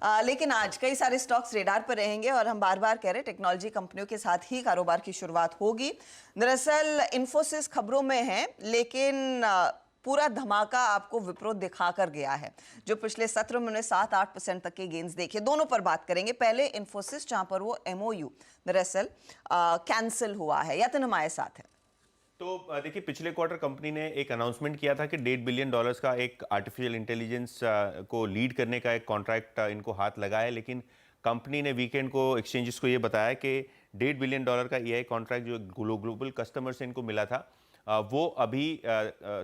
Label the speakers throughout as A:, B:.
A: लेकिन आज कई सारे स्टॉक्स रेडार पर रहेंगे और हम बार बार कह रहे हैं टेक्नोलॉजी कंपनियों के साथ ही कारोबार की शुरुआत होगी। दरअसल इन्फोसिस खबरों में है, लेकिन पूरा धमाका आपको विप्रो दिखा कर गया है, जो पिछले सत्र में 7-8% तक के गेन्स देखे। दोनों पर बात करेंगे। पहले इन्फोसिस, जहां पर वो एमओयू दरअसल कैंसिल हुआ है। यतन हमारे साथ है।
B: तो देखिए, पिछले क्वार्टर कंपनी ने एक अनाउंसमेंट किया था कि $1.5 बिलियन का एक आर्टिफिशियल इंटेलिजेंस को लीड करने का एक कॉन्ट्रैक्ट इनको हाथ लगा है। लेकिन कंपनी ने वीकेंड को एक्सचेंजेस को ये बताया कि $1.5 बिलियन का एआई कॉन्ट्रैक्ट जो ग्लोबल कस्टमर से इनको मिला था, वो अभी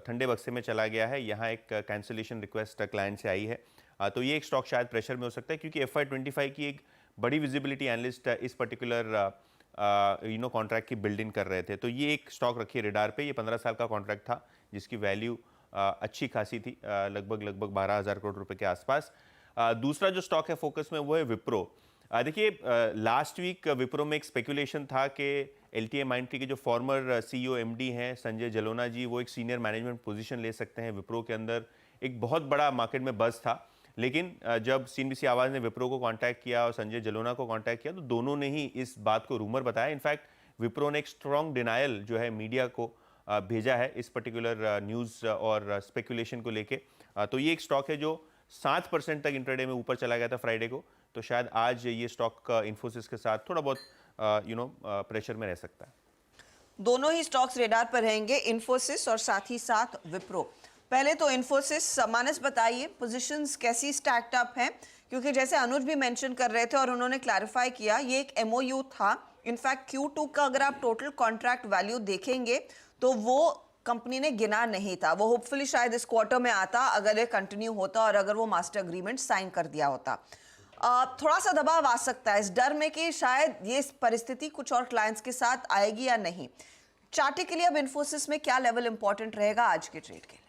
B: ठंडे बक्से में चला गया है। यहाँ एक कैंसिलेशन रिक्वेस्ट क्लाइंट से आई है। तो ये एक स्टॉक शायद प्रेशर में हो सकता है, क्योंकि FY25 की एक बड़ी विजिबिलिटी एनालिस्ट इस पर्टिकुलर कॉन्ट्रैक्ट की बिल्ड इन कर रहे थे। तो ये एक स्टॉक रखिए रेडार पे। ये 15 साल का कॉन्ट्रैक्ट था, जिसकी वैल्यू अच्छी खासी थी, लगभग 12,000 करोड़ रुपए के आसपास। दूसरा जो स्टॉक है फोकस में, वो है विप्रो। देखिए, लास्ट वीक विप्रो में एक स्पेकुलेशन था कि LTIMindtree के जो फॉर्मर CEO MD हैं संजय जलोना जी, वो एक सीनियर मैनेजमेंट पोजीशन ले सकते हैं विप्रो के अंदर। एक बहुत बड़ा मार्केट में बज़ था। लेकिन जब CNBC आवाज़ ने विप्रो को कांटेक्ट किया और संजय जलोना को कांटेक्ट किया, तो दोनों ने ही इस बात को रूमर बताया। इनफैक्ट विप्रो ने एक स्ट्रॉन्ग डिनायल जो है मीडिया को भेजा है इस पर्टिकुलर न्यूज़ और स्पेकुलेशन को लेके। तो ये एक स्टॉक है जो 7% तक इंट्राडे में ऊपर चला गया था फ्राइडे को। तो शायद आज ये स्टॉक इन्फोसिस के साथ थोड़ा बहुत प्रेशर में रह सकता है।
A: दोनों ही स्टॉक्स रेडार पर रहेंगे, इन्फोसिस और साथ ही साथ विप्रो। पहले तो इन्फोसिस, मानस बताइए पोजीशंस कैसी स्टैक्ड अप हैं, क्योंकि जैसे अनुज भी मेंशन कर रहे थे और उन्होंने क्लैरिफाई किया, ये एक एमओयू था। इनफैक्ट Q2 का अगर आप टोटल कॉन्ट्रैक्ट वैल्यू देखेंगे तो वो कंपनी ने गिना नहीं था। वो होपफुली शायद इस क्वार्टर में आता अगर ये कंटिन्यू होता और अगर वो मास्टर अग्रीमेंट साइन कर दिया होता। थोड़ा सा दबाव आ सकता है इस डर में कि शायद ये परिस्थिति कुछ और क्लाइंट्स के साथ आएगी या नहीं। चार्टिकली अब इन्फोसिस में क्या लेवल इंपॉर्टेंट रहेगा आज के ट्रेड के लिए?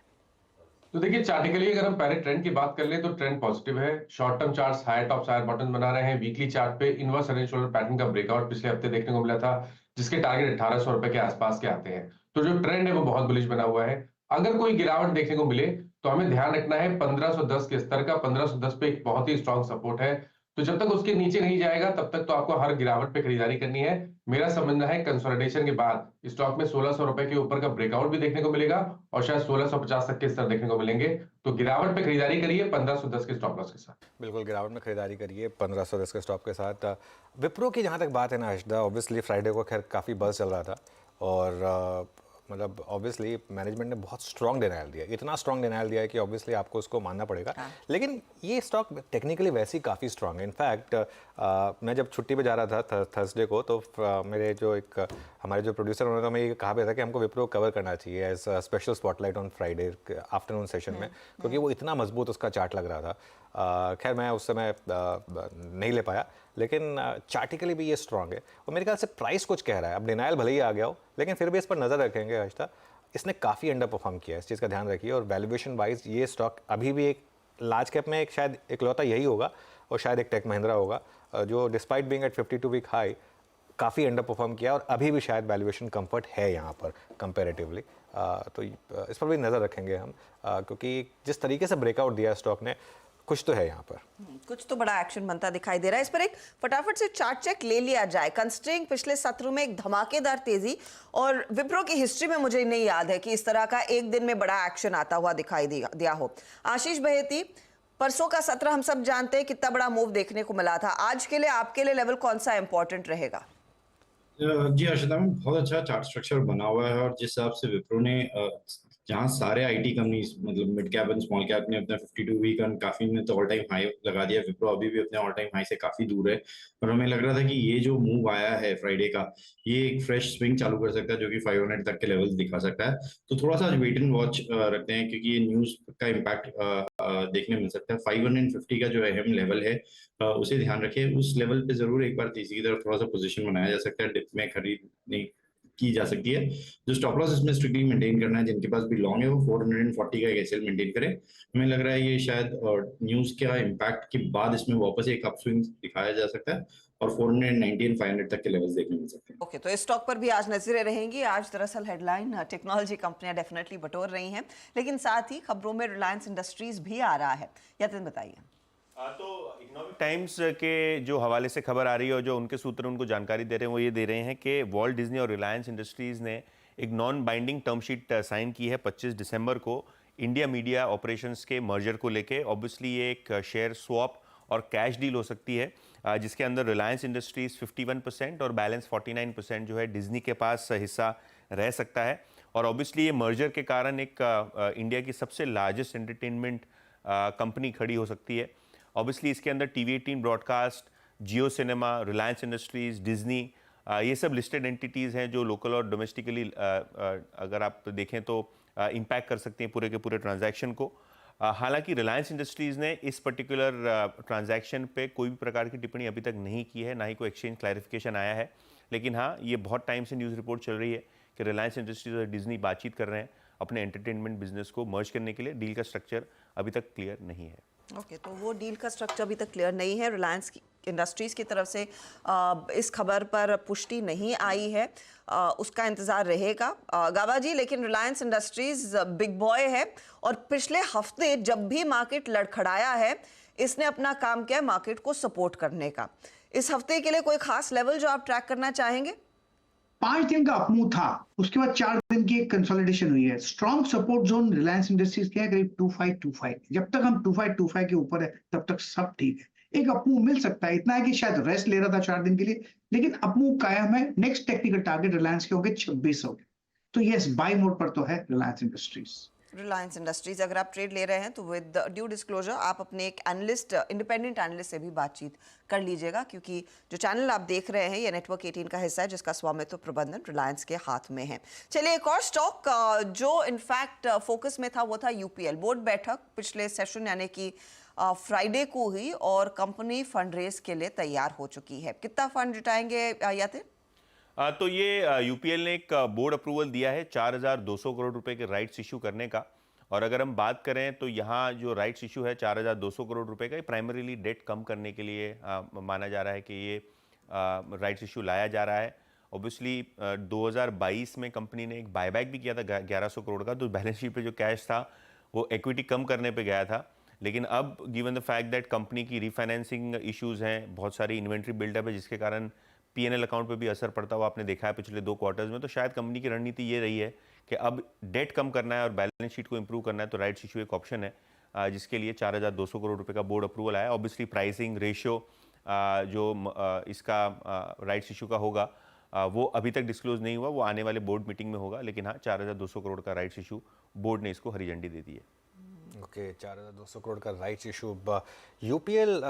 C: तो देखिए, चार्टिकली अगर हम पहले ट्रेंड की बात कर ले तो ट्रेंड पॉजिटिव है। Short term charts higher top higher bottom बना रहे हैं। वीकली चार्ट पे inverse head and shoulder pattern का ब्रेकआउट पिछले हफ्ते देखने को मिला था, जिसके टारगेट 1800 रुपए के आसपास के आते हैं। तो जो ट्रेंड है वो बहुत बुलिश बना हुआ है। अगर कोई गिरावट देखने को मिले तो हमें ध्यान रखना है 1510 के स्तर का। 1510 पे एक बहुत ही स्ट्रॉन्ग सपोर्ट है। तो जब तक उसके नीचे नहीं जाएगा तब तक तो आपको हर गिरावट पे खरीदारी करनी है। मेरा समझना है कंसोलिडेशन के बाद स्टॉक में 1600 रुपए के ऊपर का ब्रेकआउट भी देखने को मिलेगा और शायद 1650 तक के स्तर देखने को मिलेंगे। तो गिरावट पे खरीदारी करिए 1510 के स्टॉप लॉस के साथ।
D: बिल्कुल, गिरावट में खरीदारी करिए 1510 के स्टॉप के साथ। विप्रो की जहाँ तक बात है ना अर्शदा, ऑब्वियसली फ्राइडे को खैर काफ़ी बज़ चल रहा था और मतलब ऑब्वियसली मैनेजमेंट ने बहुत स्ट्रॉन्ग डिनायल दिया, इतना स्ट्रॉन्ग डिनायल दिया है कि ऑब्वियसली आपको उसको मानना पड़ेगा। लेकिन ये स्टॉक टेक्निकली वैसे ही काफ़ी स्ट्रॉन्ग है। इनफैक्ट मैं जब छुट्टी पे जा रहा था थर्सडे को, तो मेरे जो हमारे जो प्रोड्यूसर, उन्होंने तो हमें ये कहा भी था कि हमको विप्रो कवर करना चाहिए as special spotlight on Friday afternoon session में, क्योंकि वो इतना मजबूत उसका चार्ट लग रहा था। खैर मैं उस समय नहीं ले पाया, लेकिन चार्टिकली भी ये स्ट्रॉन्ग है और मेरे ख्याल से प्राइस कुछ कह रहा है। अब डिनायल भले ही आ गया हो, लेकिन फिर भी इस पर नज़र रखेंगे अर्शदा। इसने काफ़ी अंडर परफॉर्म किया है, इस चीज़ का ध्यान रखिए। और वैल्यूएशन वाइज ये स्टॉक अभी भी एक लार्ज कैप में एक शायद इकलौता यही होगा और शायद एक टेक महिंद्रा होगा जो despite being at 52 week high काफ़ी अंडर परफॉर्म किया और अभी भी शायद वैल्यूएशन कंफर्ट है यहाँ पर कंपैरेटिवली। तो इस पर भी नज़र रखेंगे हम, क्योंकि जिस तरीके से ब्रेकआउट दिया स्टॉक ने, कुछ तो है यहाँ पर,
A: कुछ तो बड़ा एक्शन बनता दिखाई दे रहा है। इस पर एक फटाफट से चार्ट चेक ले लिया जाए। कंस्ट्रेंग पिछले सत्र में एक धमाकेदार तेजी, और विप्रो की हिस्ट्री में मुझे नहीं याद है कि इस तरह का एक दिन में बड़ा एक्शन आता हुआ दिखाई दिया हो। आशीष बहेती, परसों का सत्र हम सब जानते हैं कितना बड़ा मूव देखने को मिला था। आज के लिए आपके लिए लेवल कौन सा इंपॉर्टेंट रहेगा?
E: जी अर्शदा मैम, बहुत अच्छा चार्ट स्ट्रक्चर बना हुआ है और जिस हिसाब से विप्रो ने जहाँ सारे आईटी कंपनीज मतलब mid cap and small cap ने अपना 52 वीक काफी ने तो ऑल टाइम हाई लगा दिया, विप्रो अभी भी अपने ऑल टाइम हाई से काफी दूर है। और हमें लग रहा था कि ये जो मूव आया है फ्राइडे का, ये एक फ्रेश स्विंग चालू कर सकता है जो कि 500 तक के लेवल्स दिखा सकता है। तो थोड़ा सा वेट एंड वॉच रखते हैं, क्योंकि ये न्यूज का इम्पैक्ट देखने मिल सकता है। 550 का जो अहम लेवल है उसे ध्यान रखिए। उस लेवल पे जरूर एक बार तेजी की तरफ थोड़ा सा पोजीशन बनाया जा सकता है। डिप में खरीद नहीं की जा सकती है। जो स्टॉप लॉस इसमें स्ट्रिक्टली मेंटेन करना है, जिनके पास भी लॉन्ग है वो 440 का एक एसएल मेंटेन करें। हमें लग रहा है ये शायद न्यूज का इम्पैक्ट के बाद इसमें वापस एक अपस्विंग दिखाया जा सकता है और 490 और 500 तक के लेवल्स देखने मिल सकते हैं।
A: ओके, तो इस स्टॉक पर भी आज नजरें रहेंगी। आज दरअसल हेडलाइन टेक्नोलॉजी कंपनियां डेफिनेटली बटोर रही हैं, लेकिन साथ ही खबरों में रिलायंस इंडस्ट्रीज भी आ रहा है। यतिन बताइए।
B: तो इकोनॉमिक टाइम्स के जो हवाले से खबर आ रही है और जो उनके सूत्र उनको जानकारी दे रहे हैं वो ये दे रहे हैं कि वॉल्ट डिज्नी और रिलायंस इंडस्ट्रीज ने एक non binding term sheet sign की है 25 दिसंबर को इंडिया मीडिया ऑपरेशंस के मर्जर को लेके। ऑब्वियसली ये एक शेयर स्वैप और कैश डील हो सकती है जिसके अंदर रिलायंस इंडस्ट्रीज 51% और बैलेंस 49% जो है डिज्नी के पास हिस्सा रह सकता है। और ऑब्वियसली ये मर्जर के कारण एक इंडिया की सबसे लार्जेस्ट एंटरटेनमेंट कंपनी खड़ी हो सकती है। ऑब्वियसली इसके अंदर टीवी 18 ब्रॉडकास्ट, जियो सिनेमा, रिलायंस इंडस्ट्रीज, डिज्नी ये सब लिस्टेड एंटिटीज़ हैं जो लोकल और डोमेस्टिकली अगर आप देखें तो इम्पैक्ट कर सकती हैं पूरे के पूरे ट्रांजैक्शन को। हालांकि रिलायंस इंडस्ट्रीज़ ने इस पर्टिकुलर ट्रांजैक्शन पे कोई भी प्रकार की टिप्पणी अभी तक नहीं की है, ना ही कोई एक्सचेंज क्लैरिफिकेशन आया है। लेकिन हाँ, ये बहुत टाइम से न्यूज़ रिपोर्ट चल रही है कि रिलायंस इंडस्ट्रीज और डिज्नी बातचीत कर रहे हैं अपने एंटरटेनमेंट बिजनेस को मर्ज करने के लिए। डील का स्ट्रक्चर अभी तक क्लियर नहीं है।
A: ओके, तो वो डील का स्ट्रक्चर अभी तक क्लियर नहीं है। रिलायंस इंडस्ट्रीज़ की तरफ से इस खबर पर पुष्टि नहीं आई है, उसका इंतज़ार रहेगा गाबा जी। लेकिन रिलायंस इंडस्ट्रीज़ बिग बॉय है और पिछले हफ्ते जब भी मार्केट लड़खड़ाया है इसने अपना काम किया है मार्केट को सपोर्ट करने का। इस हफ्ते के लिए कोई खास लेवल जो आप ट्रैक करना चाहेंगे?
F: 5 दिन का अपमूव था, उसके बाद 4 दिन की एक कंसोलिडेशन हुई है। Strong support zone Reliance industries के है करीब 2525। जब तक हम 2525 के ऊपर है तब तक सब ठीक है। एक अपमूव मिल सकता है, इतना है कि शायद रेस्ट ले रहा था 4 दिन के लिए, लेकिन अपमूव कायम है। नेक्स्ट टेक्निकल टारगेट रिलायंस के होंगे 2600। तो यस, बाय मोड पर तो है रिलायंस इंडस्ट्रीज।
A: रिलायंस इंडस्ट्रीज अगर आप ट्रेड ले रहे हैं तो विद ड्यू डिस्क्लोजर आप अपने एक एनालिस्ट, इंडिपेंडेंट एनालिस्ट से भी बातचीत कर लीजिएगा, क्योंकि जो चैनल आप देख रहे हैं ये नेटवर्क 18 का हिस्सा है जिसका स्वामित्व प्रबंधन रिलायंस के हाथ में है। चलिए, एक और स्टॉक जो इनफैक्ट फोकस में था वो था यूपीएल। बोर्ड बैठक पिछले सेशन यानी कि फ्राइडे को हुई और कंपनी फंड रेज के लिए तैयार हो चुकी है। कितना फंड जुटाएंगे यातिर?
B: तो ये यूपीएल ने एक बोर्ड अप्रूवल दिया है 4200 करोड़ रुपए के राइट्स इशू करने का। और अगर हम बात करें तो यहाँ जो राइट्स इशू है 4200 करोड़ रुपए का, ये प्राइमरीली डेट कम करने के लिए माना जा रहा है कि ये राइट्स इशू लाया जा रहा है। ऑब्वियसली 2022 में कंपनी ने एक बायबैक भी किया था 1100 करोड़ का, तो बैलेंस शीट पे जो कैश था वो इक्विटी कम करने पे गया था। लेकिन अब given the fact that company की रीफाइनेंसिंग इश्यूज हैं, बहुत सारी इन्वेंट्री बिल्डअप है जिसके कारण पीएनएल अकाउंट पे भी असर पड़ता हुआ आपने देखा है पिछले 2 क्वार्टर्स में, तो शायद कंपनी की रणनीति ये रही है कि अब डेट कम करना है और बैलेंस शीट को इंप्रूव करना है, तो राइट्स इशू एक ऑप्शन है जिसके लिए 4200 करोड़ रुपए का बोर्ड अप्रूवल आया। ऑब्वियसली प्राइसिंग रेशियो जो इसका राइट्स इशू का होगा वो अभी तक डिस्क्लोज नहीं हुआ, वो आने वाले बोर्ड मीटिंग में होगा। लेकिन हाँ, 4200 करोड़ का राइट्स इशू बोर्ड ने इसको हरी झंडी दे दी है।
D: ओके, 4200 करोड़ का राइट्स इशू। यूपीएल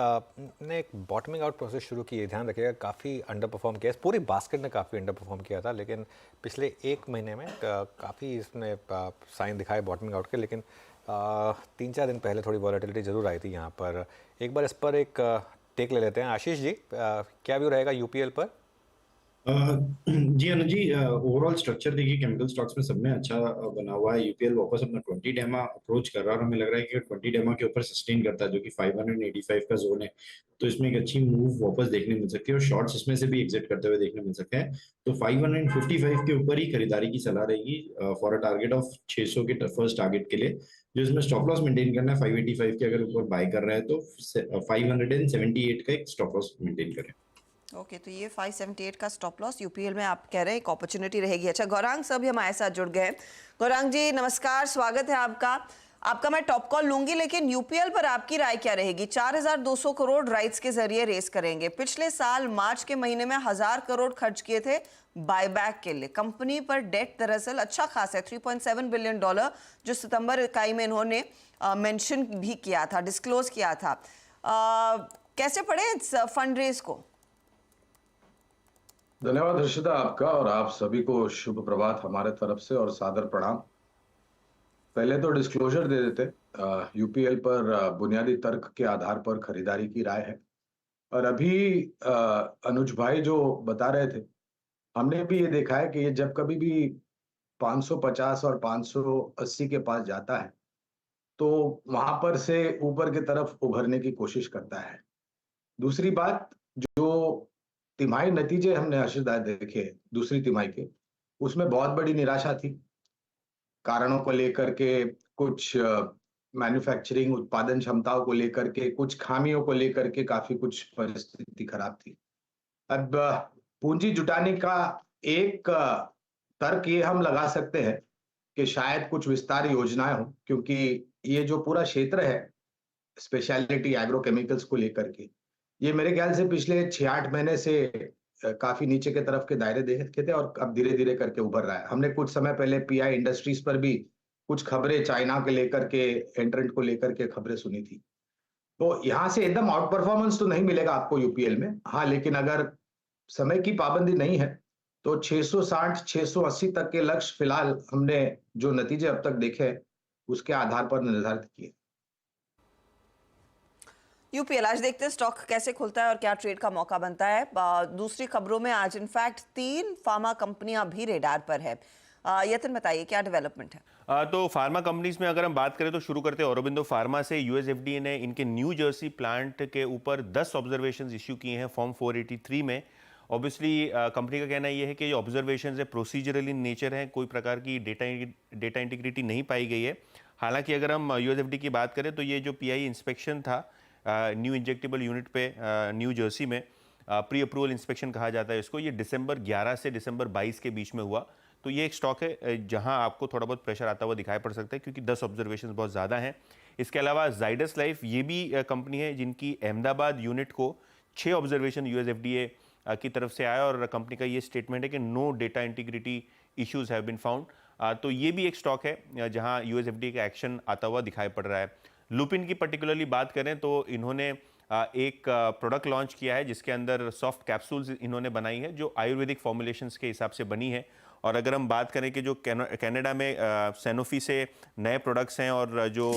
D: ने एक बॉटमिंग आउट प्रोसेस शुरू की है, ध्यान रखिएगा, काफ़ी अंडर परफॉर्म किया। पूरी बास्केट ने काफ़ी अंडर परफॉर्म किया था, लेकिन पिछले 1 महीने में काफ़ी इसने साइन दिखाए बॉटमिंग आउट के। लेकिन 3-4 दिन पहले थोड़ी वॉलेटिलिटी ज़रूर आई थी यहाँ पर। एक बार इस पर एक टेक ले लेते हैं। आशीष जी, क्या व्यू रहेगा यूपीएल पर?
E: जी अनुज जी, ओवरऑल स्ट्रक्चर देखिए केमिकल स्टॉक्स में सब में अच्छा बना हुआ है। यूपीएल वापस अपना 20 डेमा अप्रोच कर रहा है और हमें लग रहा है कि 20 डेमा के ऊपर सस्टेन करता है, जो कि 585 का जोन है, तो इसमें एक अच्छी मूव वापस देखने मिल सकती है और शॉर्ट्स इसमें से भी एग्जिट करते हुए देखने मिल सकते हैं। तो 555 के ऊपर ही खरीदारी की सलाह रहेगी फॉर अ टारगेट ऑफ 600 के फर्स्ट टारगेट के लिए। जो इसमें स्टॉप लॉस मेंटेन करना है 585 के, अगर ऊपर बाय कर रहा है तो 578 का एक स्टॉप लॉस मेंटेन करें।
A: ओके, तो ये 578 का स्टॉप लॉस यूपीएल में आप कह रहे हैं एक अपॉर्चुनिटी रहेगी। अच्छा, गौरांग सब भी हमारे साथ जुड़ गए। गौरांग जी नमस्कार, स्वागत है आपका मैं टॉप कॉल लूंगी, लेकिन यूपीएल पर आपकी राय क्या रहेगी? 4200 करोड़ राइट्स के जरिए रेस करेंगे। पिछले साल मार्च के महीने में 1000 करोड़ खर्च किए थे बायबैक के लिए। कंपनी पर डेट दरअसल अच्छा खासा है, $3.7 बिलियन, जो सितंबर इकाई में इन्होंने मेंशन भी किया था, डिस्क्लोज किया था। कैसे पढ़े इस फंड रेस को?
G: धन्यवाद हर्षिता आपका, और आप सभी को शुभ प्रभात हमारे तरफ से और सादर प्रणाम। पहले तो डिस्क्लोजर दे देते, यूपीएल पर बुनियादी तर्क के आधार पर खरीदारी की राय है। और अभी अनुज भाई जो बता रहे थे, हमने भी ये देखा है कि ये जब कभी भी 550 और 580 के पास जाता है तो वहां पर से ऊपर की तरफ उभरने की कोशिश करता है। दूसरी बात, जो तिमाही नतीजे हमने हर्षिता देखे दूसरी तिमाही के, उसमें बहुत बड़ी निराशा थी। कारणों को लेकर के कुछ मैन्युफैक्चरिंग उत्पादन क्षमताओं को लेकर के, कुछ खामियों को लेकर के काफी कुछ परिस्थिति खराब थी। अब पूंजी जुटाने का एक तर्क ये हम लगा सकते हैं कि शायद कुछ विस्तार योजनाएं हो, क्योंकि ये जो पूरा क्षेत्र है स्पेशलिटी एग्रोकेमिकल्स को लेकर के, ये मेरे ख्याल से पिछले 6-8 महीने से काफी नीचे के तरफ के दायरे देखे थे और अब धीरे-धीरे करके उभर रहा है। हमने कुछ समय पहले पीआई इंडस्ट्रीज पर भी कुछ खबरें चाइना के लेकर के, एंट्रेंट को लेकर के खबरें सुनी थी। तो यहाँ से एकदम आउट परफॉर्मेंस तो नहीं मिलेगा आपको यूपीएल में। हाँ, लेकिन अगर समय की पाबंदी नहीं है, तो 660, 680 तक के लक्ष्य फिलहाल हमने जो नतीजे अब तक देखे हैं, उसके आधार पर निर्धारित किए।
A: यूपीएल आज देखते हैं स्टॉक कैसे खुलता है और क्या ट्रेड का मौका बनता है। दूसरी खबरों में आज इनफैक्ट 3 फार्मा कंपनियां भी रेडार पर है। यतिन बताइए क्या डेवलपमेंट है।
B: तो फार्मा कंपनीज में अगर हम बात करें तो शुरू करते हैं औरोबिंदो फार्मा से। यूएसएफडीए ने इनके न्यू जर्सी प्लांट के ऊपर 10 ऑब्जर्वेशंस इश्यू किए हैं फॉर्म 483 में। ऑब्वियसली कंपनी का कहना यह है कि ये ऑब्जर्वेशंस है प्रोसीजरल इन नेचर हैं, कोई प्रकार की डेटा इंटीग्रिटी नहीं पाई गई है। हालांकि अगर हम यूएसएफडी की बात करें तो ये जो पीआई इंस्पेक्शन था न्यू इंजेक्टेबल यूनिट पे न्यू जर्सी में, प्री अप्रूवल इंस्पेक्शन कहा जाता है इसको, ये दिसंबर 11 से दिसंबर 22 के बीच में हुआ। तो ये एक स्टॉक है जहां आपको थोड़ा बहुत प्रेशर आता हुआ दिखाई पड़ सकता है क्योंकि 10 ऑब्जर्वेशन बहुत ज़्यादा हैं। इसके अलावा जाइडस लाइफ ये भी कंपनी है जिनकी अहमदाबाद यूनिट को 6 ऑब्जर्वेशन यूएसएफडीए की तरफ से आया और कंपनी का ये स्टेटमेंट है कि no data integrity issues have been found. तो ये भी एक स्टॉक है जहां यूएसएफडीए का एक्शन आता हुआ दिखाई पड़ रहा है। लुपिन की पर्टिकुलरली बात करें तो इन्होंने एक प्रोडक्ट लॉन्च किया है जिसके अंदर सॉफ्ट कैप्सूल्स इन्होंने बनाई है जो आयुर्वेदिक फॉर्मुलेशंस के हिसाब से बनी है। और अगर हम बात करें कि जो कनाडा में सैनोफी से नए प्रोडक्ट्स हैं और जो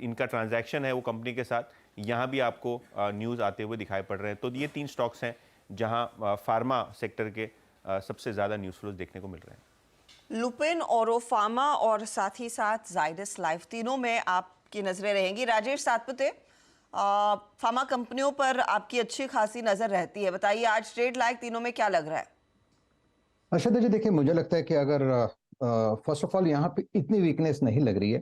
B: इनका ट्रांजैक्शन है वो कंपनी के साथ, यहाँ भी आपको न्यूज़ आते हुए दिखाई पड़ रहे हैं। तो ये 3 स्टॉक्स हैं जहाँ फार्मा सेक्टर के सबसे ज़्यादा न्यूज़ फ्लोज देखने को मिल रहे हैं।
A: लुपिन, औरोफार्मा और साथ ही साथ जाइडस लाइफ, तीनों में आपकी नजरें रहेंगी। राजेश सातपुते, फार्मा कंपनियों पर आपकी अच्छी खासी नजर रहती है, बताइए आज ट्रेड लायक तीनों में क्या लग रहा है।
H: अर्शद जी देखिए, मुझे लगता है कि अगर फर्स्ट ऑफ ऑल यहाँ पे इतनी वीकनेस नहीं लग रही है,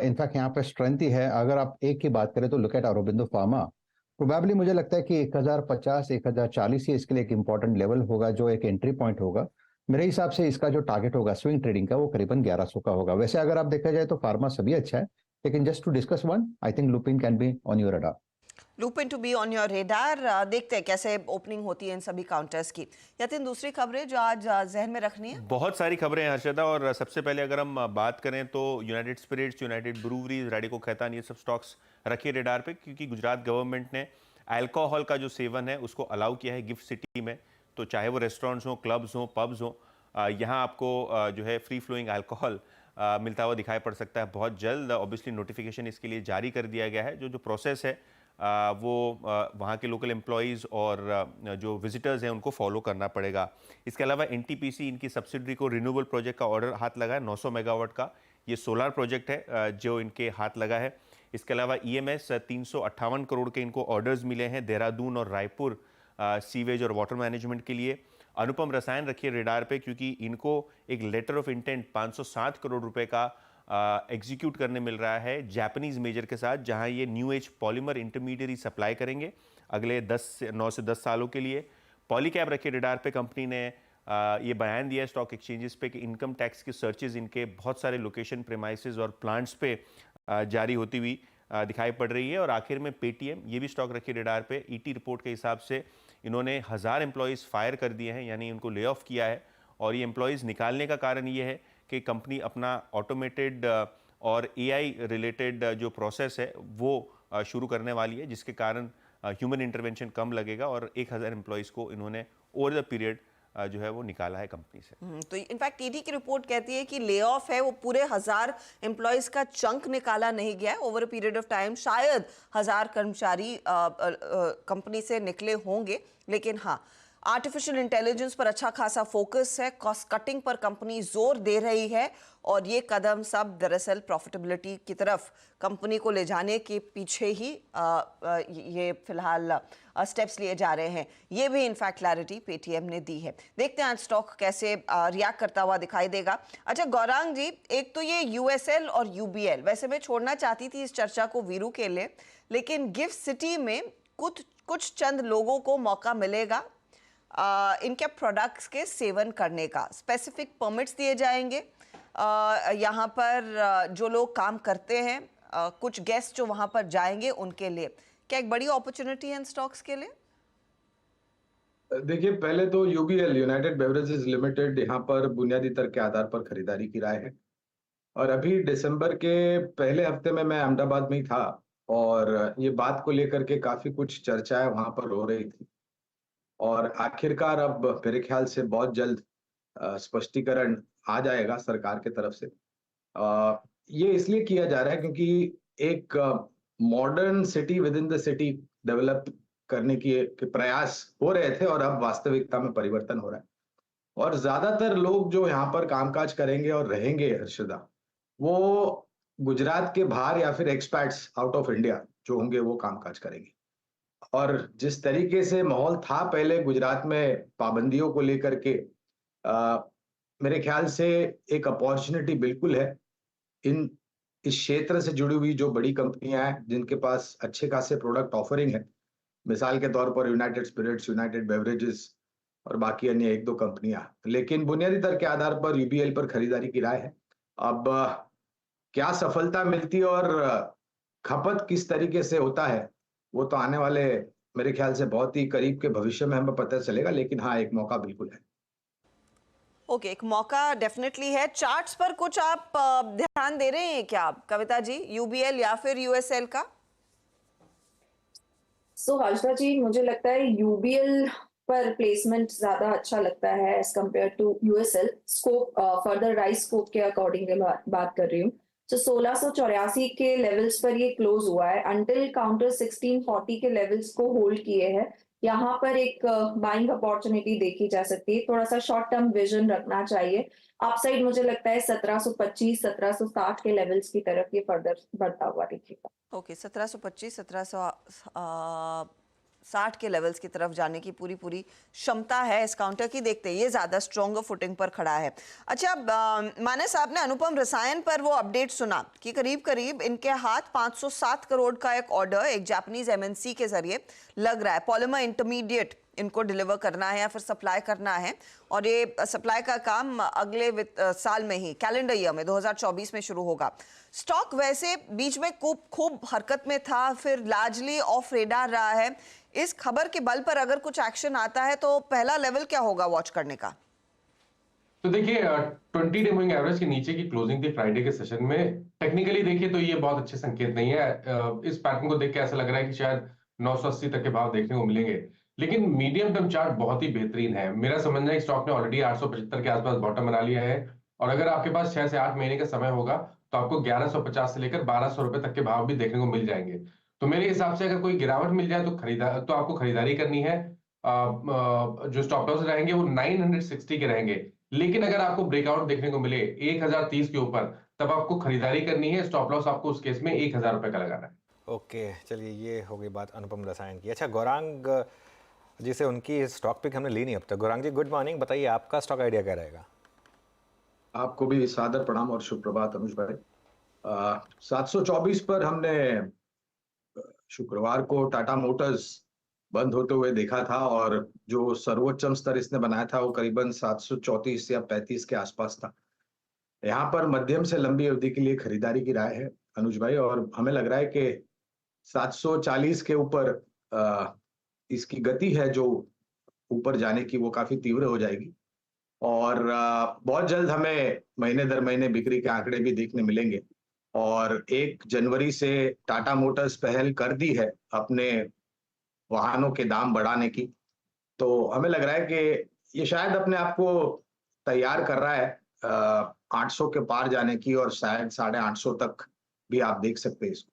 H: इनफैक्ट यहाँ पे स्ट्रेंथ ही है। अगर आप एक की बात करें तो look at Aurobindo pharma, probably मुझे लगता है कि 1050 1040 ही इसके लिए एक इंपॉर्टेंट लेवल होगा जो एक एंट्री पॉइंट होगा। मेरे हिसाब से इसका जो टारगेट होगा स्विंग ट्रेडिंग का वो करीबन 1100 का होगा। वैसे अगर आप देखा जाए तो फार्मा सभी अच्छा है, लेकिन just to discuss one, I think Lupin can be on your radar.
A: Lupin to be on your radar. देखते हैं कैसे ओपनिंग होती है इन सभी काउंटर्स की। यतिन, दूसरी खबरें जो आज जहन में रखनी है।
B: बहुत सारी खबरें हैं हर्षदा, और सबसे पहले अगर हम बात करें तो United Spirits, United Breweries, Radico Khaitan, ये सब स्टॉक्स रखे रेडार पे क्योंकि गुजरात गवर्नमेंट ने अल्कोहल का जो सेवन है उसको अलाउ किया है गिफ्ट सिटी में। तो चाहे वो रेस्टोरेंट्स हो, क्लब्स हो, पब्स हो, यहाँ आपको जो है फ्री फ्लोइंग अल्कोहल मिलता हुआ दिखाई पड़ सकता है बहुत जल्द। ऑब्वियसली नोटिफिकेशन इसके लिए जारी कर दिया गया है। जो प्रोसेस है वो वहाँ के लोकल एम्प्लॉयज़ और जो विजिटर्स हैं उनको फॉलो करना पड़ेगा। इसके अलावा एनटीपीसी इनकी सब्सिडरी को रिन्यूएबल प्रोजेक्ट का ऑर्डर हाथ लगा है 900 मेगावाट का। ये सोलर प्रोजेक्ट है जो इनके हाथ लगा है। इसके अलावा ईएमएस 358 करोड़ के इनको ऑर्डर्स मिले हैं देहरादून और रायपुर सीवेज और वाटर मैनेजमेंट के लिए। अनुपम रसायन रखिए रेडार पे क्योंकि इनको एक लेटर ऑफ इंटेंट 560 करोड़ रुपए का एग्जीक्यूट करने मिल रहा है जापानीज मेजर के साथ, जहां ये new age polymer intermediate supply करेंगे अगले 9 से 10 सालों के लिए। पॉलीकैब रखे रेडार पे, कंपनी ने ये बयान दिया स्टॉक एक्सचेंजेस पे कि इनकम टैक्स की सर्चेज इनके बहुत सारे लोकेशन, प्रेमाइसेस और प्लांट्स पे जारी होती हुई दिखाई पड़ रही है। और आखिर में पेटीएम, ये भी स्टॉक रखी रेडार पे। ईटी रिपोर्ट के हिसाब से इन्होंने 1000 एम्प्लॉयज़ फायर कर दिए हैं, यानी उनको ले ऑफ किया है। और ये एम्प्लॉयज़ निकालने का कारण ये है कि कंपनी अपना ऑटोमेटेड और एआई रिलेटेड जो प्रोसेस है वो शुरू करने वाली है, जिसके कारण ह्यूमन इंटरवेंशन कम लगेगा। और 1000 एम्प्लॉयज़ को इन्होंने ओवर द पीरियड जो है वो निकाला है कंपनी से।
A: तो इनफैक्ट ईडी की रिपोर्ट कहती है कि ले ऑफ है वो पूरे 1000 एम्प्लॉयज का चंक निकाला नहीं गया है over a period of time. शायद 1000 कर्मचारी कंपनी से निकले होंगे, लेकिन हाँ आर्टिफिशियल इंटेलिजेंस पर अच्छा खासा फोकस है, कॉस्ट कटिंग पर कंपनी जोर दे रही है और ये कदम सब दरअसल प्रॉफिटेबिलिटी की तरफ कंपनी को ले जाने के पीछे ही ये फिलहाल स्टेप्स लिए जा रहे हैं। ये भी इनफैक्ट क्लैरिटी पेटीएम ने दी है। देखते हैं आज स्टॉक कैसे रिएक्ट करता हुआ दिखाई देगा। अच्छा गौरांग जी, एक तो ये यूएसएल और यूबीएल, वैसे मैं छोड़ना चाहती थी इस चर्चा को वीरू के लिए, लेकिन गिफ्ट सिटी में कुछ चंद लोगों को मौका मिलेगा इनके प्रोडक्ट्स के सेवन करने का। स्पेसिफिक परमिट्स दिए जाएंगे यहाँ पर जो लोग काम करते हैं, कुछ गेस्ट जो वहां पर जाएंगे उनके लिए। क्या एक बड़ी अपॉर्चुनिटी है इन स्टॉक्स के लिए?
G: देखिए, पहले तो यूबीएल, यूनाइटेड बेवरेजेस लिमिटेड, यहाँ पर बुनियादी तर्क के आधार पर खरीदारी की राय है। और अभी दिसंबर के पहले हफ्ते में मैं अहमदाबाद में ही था और ये बात को लेकर के काफी कुछ चर्चाएं वहां पर हो रही थी और आखिरकार अब मेरे ख्याल से बहुत जल्द स्पष्टीकरण आ जाएगा सरकार के तरफ से। ये इसलिए किया जा रहा है क्योंकि एक modern city with in the city develop करने के प्रयास हो रहे थे और अब वास्तविकता में परिवर्तन हो रहा है और ज्यादातर लोग जो यहाँ पर कामकाज करेंगे और रहेंगे हर्षदा, वो गुजरात के बाहर या फिर एक्सपैट्स आउट ऑफ इंडिया जो होंगे वो कामकाज करेंगे। और जिस तरीके से माहौल था पहले गुजरात में पाबंदियों को लेकर के, मेरे ख्याल से एक अपॉर्चुनिटी बिल्कुल है इस क्षेत्र से जुड़ी हुई जो बड़ी कंपनियां हैं जिनके पास अच्छे खासे प्रोडक्ट ऑफरिंग है, मिसाल के तौर पर यूनाइटेड स्पिरिट्स, यूनाइटेड बेवरेजेस और बाकी अन्य एक दो कंपनियां। लेकिन बुनियादी तर्क के आधार पर यूबीएल पर खरीदारी की राय है। अब क्या सफलता मिलती है और खपत किस तरीके से होता है वो तो आने वाले मेरे ख्याल से बहुत ही करीब के भविष्य में हमें पता चलेगा, लेकिन हाँ, एक मौका बिल्कुल है।
A: ओके, एक मौका डेफिनेटली है। चार्ट्स पर कुछ आप ध्यान दे रहे हैं क्या कविता जी, यूबीएल या फिर यूएसएल का?
I: हर्षदा जी, मुझे लगता है यूबीएल पर प्लेसमेंट ज्यादा अच्छा लगता है as compare to USL. Scope, further rise scope के अकॉर्डिंग बात कर रही हूँ। तो 1684 के लेवल्स पर ये क्लोज हुआ है। अंटिल काउंटर 1640 के लेवल्स को होल्ड किए हैं। यहाँ पर एक बाइंग अपॉर्चुनिटी देखी जा सकती है। थोड़ा सा शॉर्ट टर्म विजन रखना चाहिए। अपसाइड मुझे लगता है 1725 1760 के लेवल्स की तरफ ये फर्दर बढ़ता हुआ दिखेगा।
A: ओके, 1725 1760 के लेवल्स की तरफ जाने की पूरी क्षमता है इस काउंटर की। देखते हैं, ये ज्यादा स्ट्रॉन्गर फुटिंग पर खड़ा है। अच्छा, मानस साहब ने अनुपम रसायन पर वो अपडेट सुना कि करीब इनके हाथ 507 करोड़ का एक ऑर्डर एक जापानीज एमएनसी के जरिए लग रहा है। पॉलीमर इंटरमीडिएट इनको डिलीवर करना है या फिर सप्लाई करना है और ये सप्लाई का काम अगले साल में ही, कैलेंडर ईयर में 2024 में शुरू होगा। स्टॉक वैसे बीच में खूब हरकत में था, फिर लार्जली ऑफ रेडार रहा है। इस खबर के बल पर अगर कुछ एक्शन आता है तो पहला लेवल क्या होगा वॉच करने का?
C: तो देखिए, 20 डे मूविंग एवरेज के नीचे की क्लोजिंग थी फ्राइडे के सेशन में। टेक्निकली देखिए तो ये बहुत अच्छे संकेत नहीं है। इस पैटर्न को देख के ऐसा लग रहा है कि शायद 980 तक के भाव देखने को मिलेंगे, लेकिन मीडियम टर्म चार्ट बहुत ही बेहतरीन है। मेरा समझना है स्टॉक ने ऑलरेडी 875 के आसपास बॉटम बना लिया है और अगर आपके पास 6 से 8 महीने का समय होगा तो आपको 1150 से लेकर 1200 रुपए तक के भाव भी देखने को मिल जाएंगे। तो मेरे हिसाब से अगर कोई गिरावट मिल जाए तो आपको खरीदारी करनी है। जो स्टॉप लॉस रहेंगे वो 960 के रहेंगे, लेकिन अगर आपको ब्रेकआउट देखने को मिले 1030 के ऊपर तब आपको खरीदारी करनी है। स्टॉप लॉस आपको उस केस में 1000 रुपए का लगाना है।
D: ओके, चलिए ये हो गई बात अनुपम रसायन की। अच्छा, गौरांग जिसे उनकी स्टॉक पिक हमने ली नहीं अब तक। गौरांग जी, गुड मॉर्निंग, बताइए आपका स्टॉक आइडिया क्या रहेगा?
G: आपको भी सादर प्रणाम और शुभ प्रभात अनुज भाई। 724 पर हमने शुक्रवार को टाटा मोटर्स बंद होते हुए देखा था और जो सर्वोच्चम स्तर इसने बनाया था वो करीबन 734 या 35 के आसपास था। यहाँ पर मध्यम से लंबी अवधि के लिए खरीदारी की राय है अनुज भाई, और हमें लग रहा है कि 740 के ऊपर इसकी गति है जो ऊपर जाने की वो काफी तीव्र हो जाएगी और बहुत जल्द हमें महीने दर महीने बिक्री के आंकड़े भी देखने मिलेंगे। और 1 जनवरी से टाटा मोटर्स पहल कर दी है अपने वाहनों के दाम बढ़ाने की, तो हमें लग रहा है कि ये शायद अपने आप को तैयार कर रहा है 800 के पार जाने की और शायद 850 तक भी आप देख सकते हैं इसको।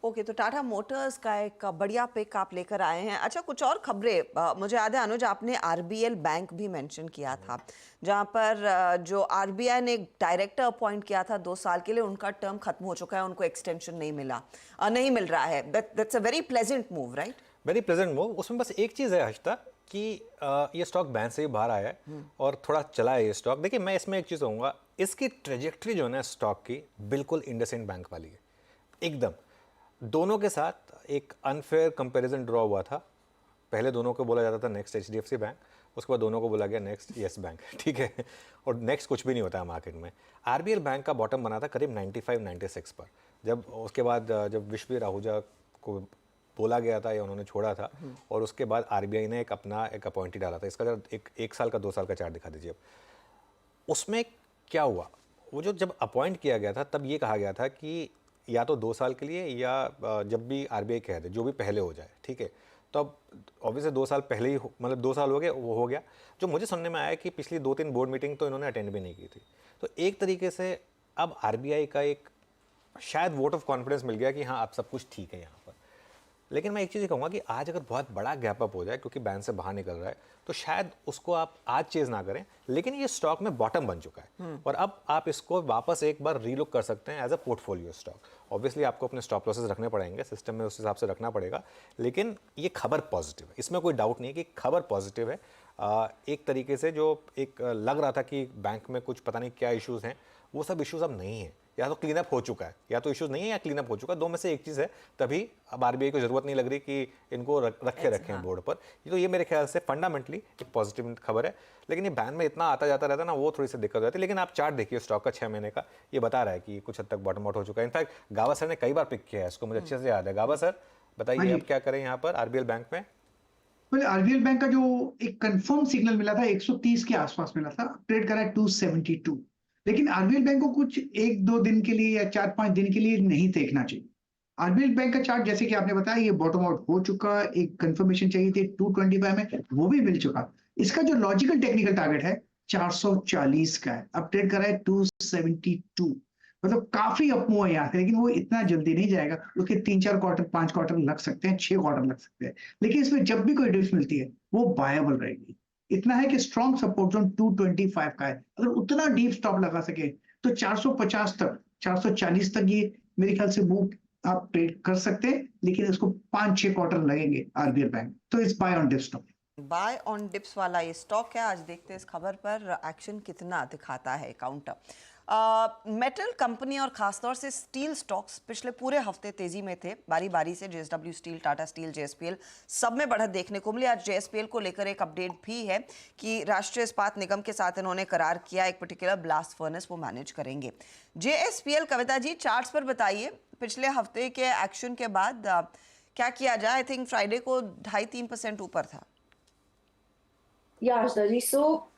A: ओके, तो टाटा मोटर्स का एक बढ़िया पिक आप लेकर आए हैं। अच्छा, कुछ और खबरें, मुझे याद है अनुज आपने आरबीएल बैंक भी मेंशन किया था, जहां पर जो आरबीआई ने एक डायरेक्टर अपॉइंट किया था 2 साल के लिए, उनका टर्म खत्म हो चुका है, उनको एक्सटेंशन नहीं मिल रहा है। That's a very pleasant move, right?
D: Very pleasant move. उसमें बस एक चीज़ है हर्षिता कि ये स्टॉक बैन से भी बाहर आया है और थोड़ा चला है ये स्टॉक। देखिए, मैं इसमें एक चीज़ कहूँगा, इसकी ट्रेजेक्ट्री जो है ना स्टॉक की, बिल्कुल इंडसइंड बैंक वाली है एकदम। दोनों के साथ एक अनफेयर कंपैरिजन ड्रॉ हुआ था। पहले दोनों को बोला जाता था नेक्स्ट एचडीएफसी बैंक, उसके बाद दोनों को बोला गया नेक्स्ट येस बैंक, ठीक है। और नेक्स्ट कुछ भी नहीं होता है मार्केट में। आरबीएल बैंक का बॉटम बना था करीब 95-96 पर, जब उसके बाद जब विश्वेश्वर आहूजा को बोला गया था या उन्होंने छोड़ा था, और उसके बाद आरबीआई ने एक अपना एक अपॉइंटी डाला था। इसका एक साल का 2 साल का चार्ट दिखा दीजिए अब। उसमें क्या हुआ, वो जो जब अपॉइंट किया गया था तब ये कहा गया था कि या तो 2 साल के लिए या जब भी आरबीआई कह दे, जो भी पहले हो जाए, ठीक है। तो अब ऑब्वियसली 2 साल पहले ही मतलब 2 साल हो गए, वो हो गया। जो मुझे सुनने में आया कि पिछली 2-3 बोर्ड मीटिंग तो इन्होंने अटेंड भी नहीं की थी। तो एक तरीके से अब आरबीआई का एक शायद वोट ऑफ कॉन्फिडेंस मिल गया कि हाँ अब सब कुछ ठीक है यहाँ पर। लेकिन मैं एक चीज़ कहूँगा कि आज अगर बहुत बड़ा गैप अप हो जाए क्योंकि बैन से बाहर निकल रहा है, तो शायद उसको आप आज चेज़ ना करें, लेकिन ये स्टॉक में बॉटम बन चुका है और अब आप इसको वापस एक बार रीलुक कर सकते हैं as a portfolio stock. Obviously आपको अपने स्टॉप लॉसेस रखने पड़ेंगे, सिस्टम में उस हिसाब से रखना पड़ेगा, लेकिन ये खबर पॉजिटिव है, इसमें कोई डाउट नहीं है कि खबर पॉजिटिव है। एक तरीके से जो एक लग रहा था कि बैंक में कुछ पता नहीं क्या इश्यूज़ हैं, वो सब इश्यूज़ अब नहीं है, या तो क्लीन अप हो चुका है, या तो इश्यूज नहीं है या क्लीन अप हो चुका है। 2 में से एक चीज़ है, तभी अब आरबीआई को जरूरत नहीं लग रही कि इनको रखें बोर्ड पर। तो ये मेरे ख्याल से फंडामेंटली एक पॉजिटिव खबर है। लेकिन ये बैन में इतना आता जाता रहता है ना, वो थोड़ी सी दिक्कत हो जाती है। लेकिन आप चार्ट देखिए स्टॉक का 6 महीने का, ये बता रहा है कि कुछ हद तक बॉटम आउट हो चुका है। इनफैक्ट गावा सर ने कई बार पिक किया है इसको, मुझे अच्छे से याद है। गावा सर बताइए अब क्या करें यहाँ पर आरबीएल बैंक में?
F: आरबीएल बैंक का जो एक कंफर्म सिग्नल मिला था 130 के आसपास मिला था, ट्रेड करा है 272। लेकिन आरबीएल बैंक को कुछ 1-2 दिन के लिए या 4-5 दिन के लिए नहीं देखना चाहिए। आरबीएल बैंक का चार्ट जैसे कि आपने बताया, ये बॉटम आउट हो चुका, एक कंफर्मेशन चाहिए थी 225 में, वो भी मिल चुका। इसका जो लॉजिकल टेक्निकल टारगेट है 440 का है, अब ट्रेड कर रहा है 272। मतलब काफी अपमूव है यहाँ से, लेकिन वो इतना जल्दी नहीं जाएगा। उसके 3-4 क्वार्टर 5 क्वार्टर लग सकते हैं, 6 क्वार्टर लग सकते हैं, लेकिन इसमें जब भी कोई डिप्स मिलती है वो बायबल रहेगी। इतना है कि स्ट्रॉन्ग सपोर्ट जोन 225 का है, अगर उतना डीप स्टॉप लगा सके तो 450 तक 440 तक ये मेरे ख्याल से मूव आप ट्रेड कर सकते हैं, लेकिन इसको 5-6 क्वार्टर लगेंगे आरबीएल बैंक। तो इस buy on dip stock,
A: buy on dips वाला ये स्टॉक है। आज देखते हैं इस खबर पर एक्शन कितना दिखाता है काउंटर। मेटल कंपनी और खासतौर से स्टील स्टॉक्स पिछले पूरे हफ्ते तेजी में थे, बारी बारी से JSW steel, Tata steel, JSPL सब में बढ़त देखने को मिली। आज जेएसपीएल को लेकर एक अपडेट भी है कि राष्ट्रीय इस्पात निगम के साथ इन्होंने करार किया, एक पर्टिकुलर ब्लास्ट फर्नेस वो मैनेज करेंगे। जेएसपीएल, कविता जी चार्ट्स पर बताइए, पिछले हफ्ते के एक्शन के बाद क्या किया जाए? आई थिंक फ्राइडे को 2.5-3% ऊपर था।
I: Asha ji, so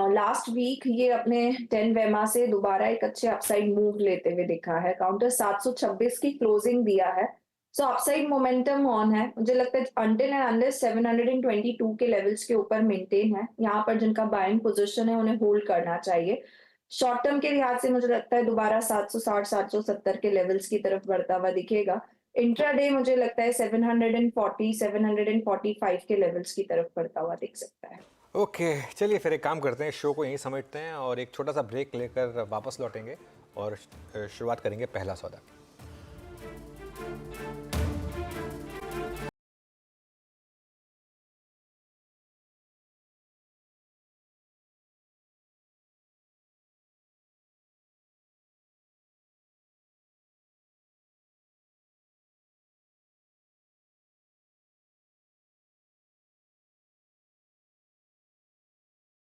I: last week ये अपने 10 वेमा से दोबारा एक अच्छे अपसाइड मूव लेते हुए दिखा है। काउंटर 726 की क्लोजिंग दिया है, सो अपसाइड मोमेंटम ऑन है। मुझे लगता है अनटिल एंड अनलेस 722 के लेवल्स के ऊपर मेंटेन है, यहाँ पर जिनका बाइंग पोजीशन है उन्हें होल्ड करना चाहिए। शॉर्ट टर्म के लिहाज से मुझे लगता है दोबारा 760-770 के लेवल्स की तरफ बढ़ता हुआ दिखेगा। इंट्राडे मुझे लगता है 740-745 के लेवल्स की तरफ बढ़ता हुआ दिख सकता है।
D: ओके, चलिए फिर एक काम करते हैं, शो को यहीं समेटते हैं और एक छोटा सा ब्रेक लेकर वापस लौटेंगे और शुरुआत करेंगे पहला सौदा।